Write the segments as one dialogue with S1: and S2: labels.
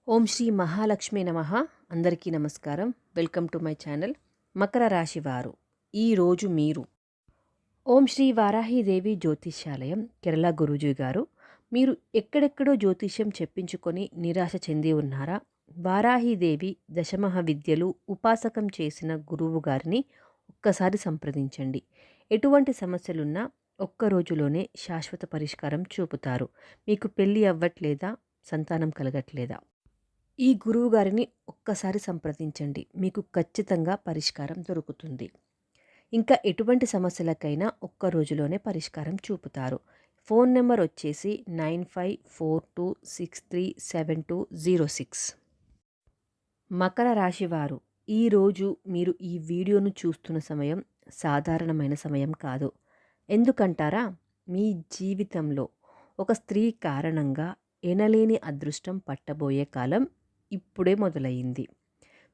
S1: ఓం శ్రీ మహాలక్ష్మి నమః. అందరికీ నమస్కారం. Welcome to my channel. Makar రాశి వారు ఈరోజు మీరు ఓం శ్రీ వారాహిదేవి జ్యోతిష్యాలయం కేరళ గురూజీ గారు, మీరు ఎక్కడెక్కడో జ్యోతిష్యం చెప్పించుకొని నిరాశ చెంది ఉన్నారా? వారాహిదేవి దశమహ విద్యలు ఉపాసకం చేసిన గురువు గారిని ఒక్కసారి సంప్రదించండి. ఎటువంటి సమస్యలున్నా ఒక్క రోజులోనే శాశ్వత పరిష్కారం చూపుతారు. మీకు పెళ్ళి అవ్వట్లేదా? సంతానం కలగట్లేదా? ఈ గురువు గారిని ఒక్కసారి సంప్రదించండి. మీకు ఖచ్చితంగా పరిష్కారం దొరుకుతుంది. ఇంకా ఎటువంటి సమస్యలకైనా ఒక్క రోజులోనే పరిష్కారం చూపుతారు. ఫోన్ నెంబర్ వచ్చేసి 9542637206. మకర రాశివారు, ఈరోజు మీరు ఈ వీడియోను చూస్తున్న సమయం సాధారణమైన సమయం కాదు. ఎందుకంటారా? మీ జీవితంలో ఒక స్త్రీ కారణంగా ఎనలేని అదృష్టం పట్టబోయే కాలం ఇప్పుడే మొదలయ్యింది.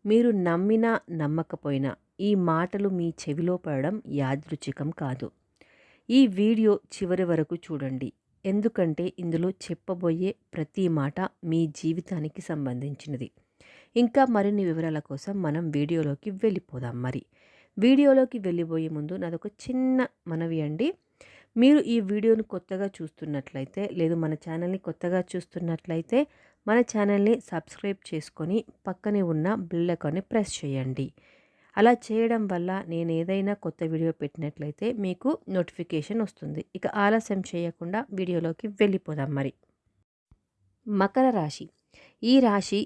S1: మీరు నమ్మినా నమ్మకపోయినా ఈ మాటలు మీ చెవిలో పడడం యాదృచ్ఛికం కాదు. ఈ వీడియో చివరి వరకు చూడండి, ఎందుకంటే ఇందులో చెప్పబోయే ప్రతి మాట మీ జీవితానికి సంబంధించినది. ఇంకా మరిన్ని వివరాల కోసం మనం వీడియోలోకి వెళ్ళిపోదాం. వీడియోలోకి వెళ్ళిపోయే ముందు నాదొక చిన్న మనవి అండి. మీరు ఈ వీడియోను కొత్తగా చూస్తున్నట్లయితే, లేదు మన ఛానల్ని కొత్తగా చూస్తున్నట్లయితే మన ఛానల్ని సబ్స్క్రైబ్ చేసుకొని పక్కనే ఉన్న బెల్ ఐకాన్ని ప్రెస్ చేయండి. అలా చేయడం వల్ల నేను ఏదైనా కొత్త వీడియో పెట్టినట్లయితే మీకు నోటిఫికేషన్ వస్తుంది. ఇక ఆలస్యం చేయకుండా వీడియోలోకి వెళ్ళిపోదాం. మకర రాశి. ఈ రాశి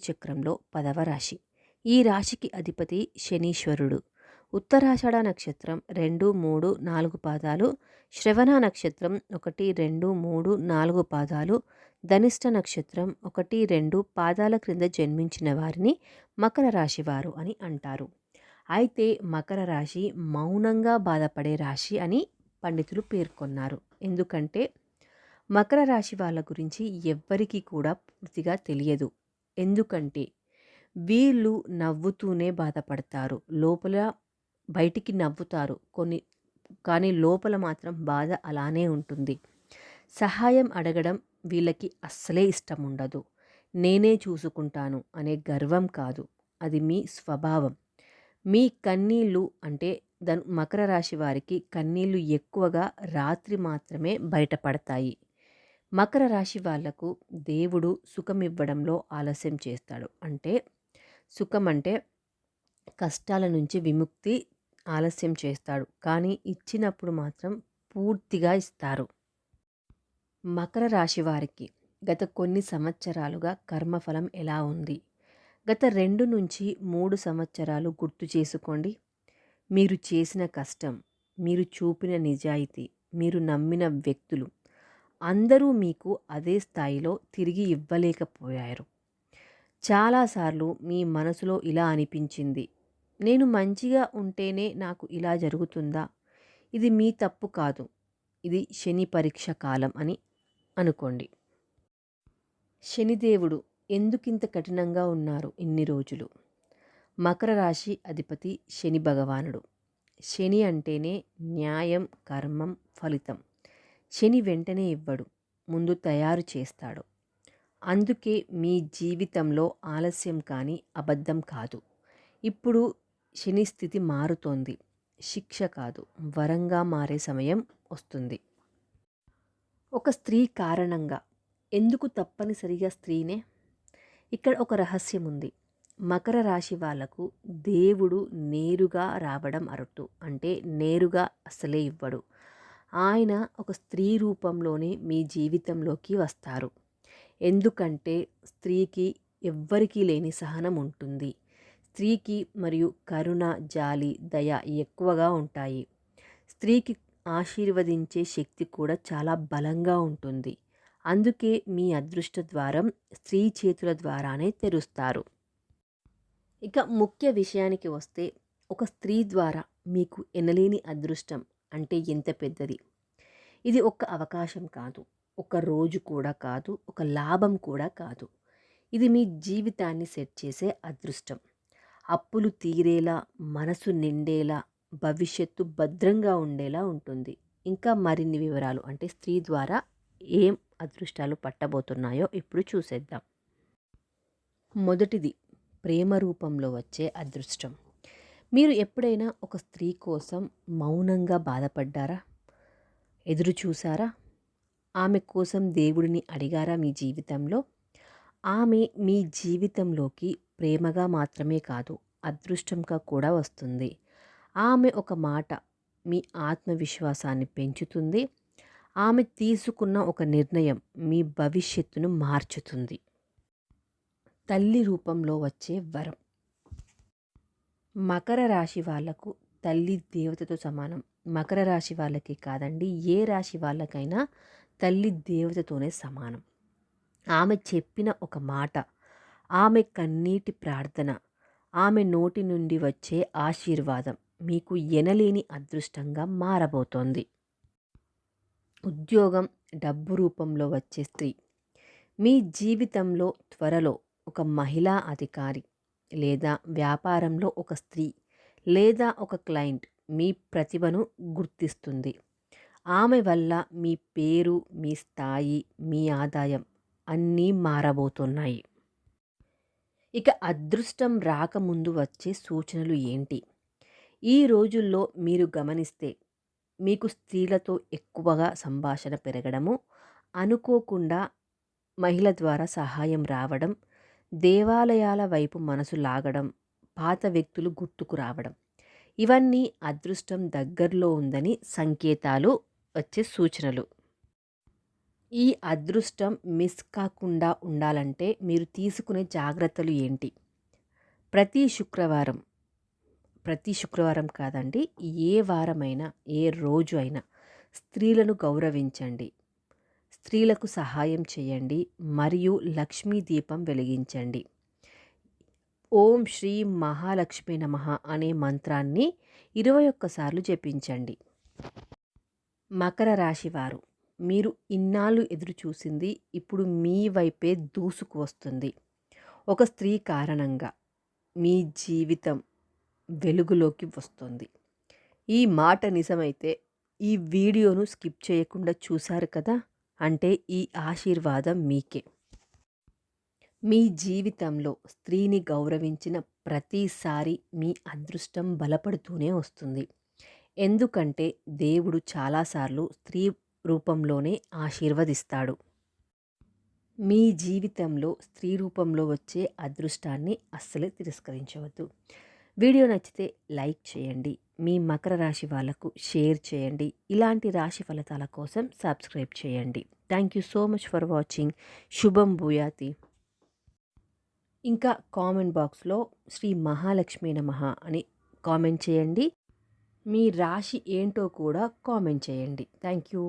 S1: చక్రంలో 10వ రాశి. ఈ రాశికి అధిపతి శనీశ్వరుడు. ఉత్తరాషాఢ నక్షత్రం 2, 3, 4 పాదాలు, శ్రవణ నక్షత్రం 1, 2, 3, 4 పాదాలు, ధనిష్ట నక్షత్రం 1, 2 పాదాల క్రింద జన్మించిన వారిని మకర రాశి వారు అని అంటారు. అయితే మకర రాశి మౌనంగా బాధపడే రాశి అని పండితులు పేర్కొన్నారు. ఎందుకంటే మకర రాశి వాళ్ళ గురించి ఎవ్వరికీ కూడా పూర్తిగా తెలియదు. ఎందుకంటే వీళ్ళు నవ్వుతూనే బాధపడతారు. లోపల బయటికి నవ్వుతారు కానీ లోపల మాత్రం బాధ అలానే ఉంటుంది. సహాయం అడగడం వీళ్ళకి అస్సలే ఇష్టం ఉండదు. నేనే చూసుకుంటాను అనే గర్వం కాదు, అది మీ స్వభావం. మీ కన్నీళ్ళు అంటే మకర రాశి వారికి కన్నీళ్ళు ఎక్కువగా రాత్రి మాత్రమే బయటపడతాయి. మకర రాశి వాళ్లకు దేవుడు సుఖం ఇవ్వడంలో ఆలస్యం చేస్తాడు. అంటే సుఖం అంటే కష్టాల నుంచి విముక్తి ఆలస్యం చేస్తాడు, కానీ ఇచ్చినప్పుడు మాత్రం పూర్తిగా ఇస్తారు. మకర రాశి వారికి గత కొన్ని సంవత్సరాలుగా కర్మఫలం ఎలా ఉంది? గత 2 నుంచి 3 సంవత్సరాలు గుర్తు చేసుకోండి. మీరు చేసిన కష్టం, మీరు చూపిన నిజాయితీ, మీరు నమ్మిన వ్యక్తులు అందరూ మీకు అదే స్థాయిలో తిరిగి ఇవ్వలేకపోయారు. చాలాసార్లు మీ మనసులో ఇలా అనిపించింది, నేను మంచిగా ఉంటేనే నాకు ఇలా జరుగుతుందా? ఇది మీ తప్పు కాదు, ఇది శని పరీక్ష కాలం అని అనుకోండి. శనిదేవుడు ఎందుకింత కఠినంగా ఉన్నారు ఇన్ని రోజులు? మకర రాశి అధిపతి శని భగవానుడు. శని అంటేనే న్యాయం, కర్మం, ఫలితం. శని వెంటనే ఇవ్వడు, ముందు తయారు చేస్తాడు. అందుకే మీ జీవితంలో ఆలస్యం కానీ అబద్ధం కాదు. ఇప్పుడు శని స్థితి మారుతోంది. శిక్ష కాదు, వరంగా మారే సమయం వస్తుంది. ఒక స్త్రీ కారణంగా. ఎందుకు తప్పనిసరిగా స్త్రీనే? ఇక్కడ ఒక రహస్యం ఉంది. మకర రాశి వాళ్లకు దేవుడు నేరుగా రావడం అరుదు. అంటే నేరుగా అసలే ఇవ్వడు. ఆయన ఒక స్త్రీ రూపంలోనే మీ జీవితంలోకి వస్తారు. ఎందుకంటే స్త్రీకి ఎవ్వరికీ లేని సహనం ఉంటుంది. స్త్రీకి మరియు కరుణ, జాలి, దయ ఎక్కువగా ఉంటాయి. స్త్రీకి ఆశీర్వదించే శక్తి కూడా చాలా బలంగా ఉంటుంది. అందుకే మీ అదృష్ట ద్వారం స్త్రీ చేతుల ద్వారానే తెరుస్తారు. ఇక ముఖ్య విషయానికి వస్తే, ఒక స్త్రీ ద్వారా మీకు ఎనలేని అదృష్టం అంటే ఎంత పెద్దది. ఇది ఒక్క అవకాశం కాదు, ఒక రోజు కూడా కాదు, ఒక లాభం కూడా కాదు. ఇది మీ జీవితాన్ని సెట్ చేసే అదృష్టం. అప్పులు తీరేలా, మనసు నిండేలా, భవిష్యత్తు భద్రంగా ఉండేలా ఉంటుంది. ఇంకా మరిన్ని వివరాలు అంటే స్త్రీ ద్వారా ఏం అదృష్టాలు పట్టబోతున్నాయో ఇప్పుడు చూసేద్దాం. మొదటిది ప్రేమ రూపంలో వచ్చే అదృష్టం. మీరు ఎప్పుడైనా ఒక స్త్రీ కోసం మౌనంగా బాధపడ్డారా? ఎదురు చూసారా? ఆమె కోసం దేవుడిని అడిగారా మీ జీవితంలో? ఆమె మీ జీవితంలోకి ప్రేమగా మాత్రమే కాదు, అదృష్టంగా కూడా వస్తుంది. ఆమె ఒక మాట మీ ఆత్మవిశ్వాసాన్ని పెంచుతుంది. ఆమె తీసుకున్న ఒక నిర్ణయం మీ భవిష్యత్తును మార్చుతుంది. తల్లి రూపంలో వచ్చే వరం. మకర రాశి వాళ్లకు తల్లి దేవతతో సమానం. మకర రాశి వాళ్ళకి కాదండి, ఏ రాశి వాళ్ళకైనా తల్లి దేవతతోనే సమానం. ఆమె చెప్పిన ఒక మాట, ఆమె కన్నీటి ప్రార్థన, ఆమె నోటి నుండి వచ్చే ఆశీర్వాదం మీకు ఎనలేని అదృష్టంగా మారబోతోంది. ఉద్యోగం, డబ్బు రూపంలో వచ్చే స్త్రీ. మీ జీవితంలో త్వరలో ఒక మహిళా అధికారి లేదా వ్యాపారంలో ఒక స్త్రీ లేదా ఒక క్లయింట్ మీ ప్రతిభను గుర్తిస్తుంది. ఆమె వల్ల మీ పేరు, మీ స్థాయి, మీ ఆదాయం అన్నీ మారబోతున్నాయి. ఇక అదృష్టం రాకముందు వచ్చే సూచనలు ఏంటి? ఈ రోజుల్లో మీరు గమనిస్తే మీకు స్త్రీలతో ఎక్కువగా సంభాషణ పెరగడము, అనుకోకుండా మహిళ ద్వారా సహాయం రావడం, దేవాలయాల వైపు మనసు లాగడం, పాత వ్యక్తులు గుర్తుకు రావడం, ఇవన్నీ అదృష్టం దగ్గరలో ఉందని సంకేతాలు, వచ్చే సూచనలు. ఈ అదృష్టం మిస్ కాకుండా ఉండాలంటే మీరు తీసుకునే జాగ్రత్తలు ఏంటి? ప్రతి శుక్రవారం కాదండి, ఏ వారమైనా, ఏ రోజు అయినా స్త్రీలను గౌరవించండి, స్త్రీలకు సహాయం చేయండి మరియు లక్ష్మీ దీపం వెలిగించండి. ఓం శ్రీ మహాలక్ష్మి నమః అనే మంత్రాన్ని 21 సార్లు జపించండి. మకర రాశివారు, మీరు ఇన్నాళ్ళు ఎదురు చూసింది ఇప్పుడు మీ వైపే దూసుకు వస్తుంది. ఒక స్త్రీ కారణంగా మీ జీవితం వెలుగులోకి వస్తుంది. ఈ మాట నిజమైతే ఈ వీడియోను స్కిప్ చేయకుండా చూశారు కదా, అంటే ఈ ఆశీర్వాదం మీకే. మీ జీవితంలో స్త్రీని గౌరవించిన ప్రతిసారి మీ అదృష్టం బలపడుతూనే వస్తుంది. ఎందుకంటే దేవుడు చాలాసార్లు స్త్రీ రూపంలోనే ఆశీర్వదిస్తాడు. మీ జీవితంలో స్త్రీ రూపంలో వచ్చే అదృష్టాన్ని అస్సలు తిరస్కరించవద్దు. వీడియో నచ్చితే లైక్ చేయండి, మీ మకర రాశి వాళ్ళకు షేర్ చేయండి, ఇలాంటి రాశి ఫలితాల కోసం సబ్స్క్రైబ్ చేయండి. Thank you so much for watching. శుభం భూయాతి. ఇంకా కామెంట్ బాక్స్లో శ్రీ మహాలక్ష్మి నమః అని కామెంట్ చేయండి. మీ రాశి ఏంటో కూడా కామెంట్ చేయండి. Thank you.